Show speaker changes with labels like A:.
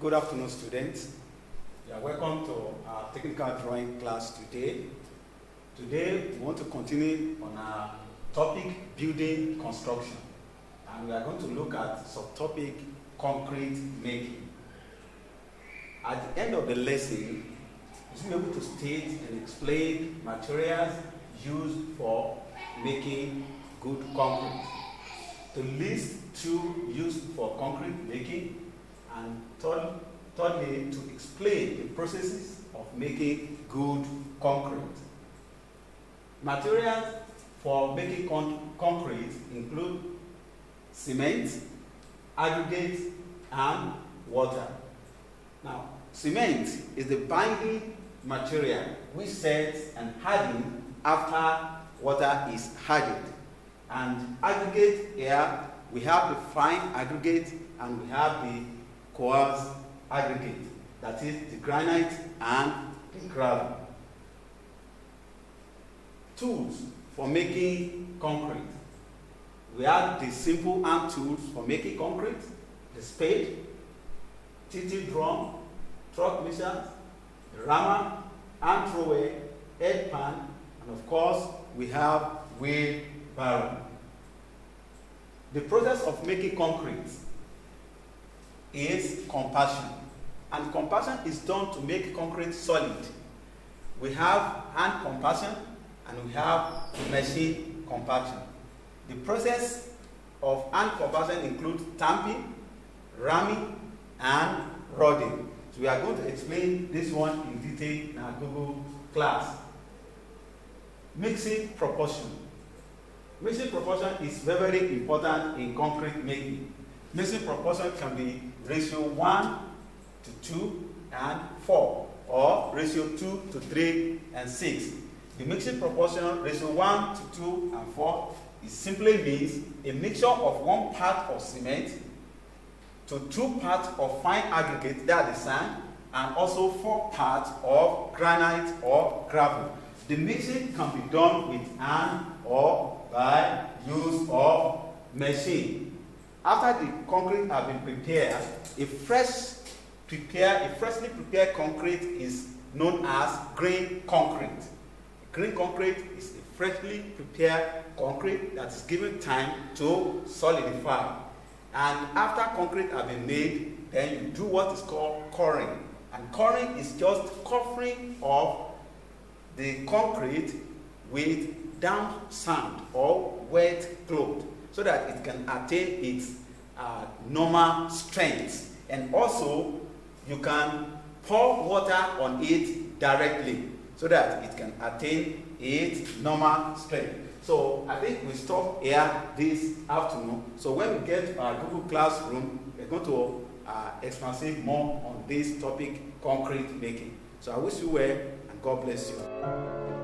A: Good afternoon, students. You are welcome to our technical drawing class today. Today, we want to continue on our topic, building construction. And we are going to look at subtopic, concrete making. At the end of the lesson, you should be able to state and explain materials used for making good concrete. To list two used for concrete making, and thirdly, to explain the processes of making good concrete. Materials for making concrete include cement, aggregate, and water. Now, cement is the binding material which sets and hardens after water is hardened. And aggregate here, we have the fine aggregate and we have the coarse aggregate, that is the granite and the gravel. Tools for making concrete. We have the simple hand tools for making concrete, the spade, TT drum, truck mixers, the rammer, hand thrower, head pan, and of course we have wheelbarrow. The process of making concrete is compaction, and compaction is done to make concrete solid. We have hand compaction and we have machine compaction. The process of hand compaction includes tamping, ramming, and rodding. So we are going to explain this one in detail in our Google class. Mixing proportion. Mixing proportion is very, very important in concrete making. Mixing proportion can be ratio 1 to 2 and 4, or ratio 2 to 3 and 6. The mixing proportion ratio 1 to 2 and 4 it simply means a mixture of 1 part of cement to 2 parts of fine aggregate, that is sand, and also 4 parts of granite or gravel. The mixing can be done with hand or by use of machine. After the concrete has been prepared, a freshly prepared concrete is known as green concrete. Green concrete is a freshly prepared concrete that is given time to solidify. And after concrete has been made, then you do what is called coring. And coring is just covering of the concrete with damp sand or wet cloth, so that it can attain its normal strength. And also, you can pour water on it directly, so that it can attain its normal strength. So I think we stop here this afternoon. So when we get to our Google Classroom, we're going to expand more on this topic, concrete making. So I wish you well, and God bless you.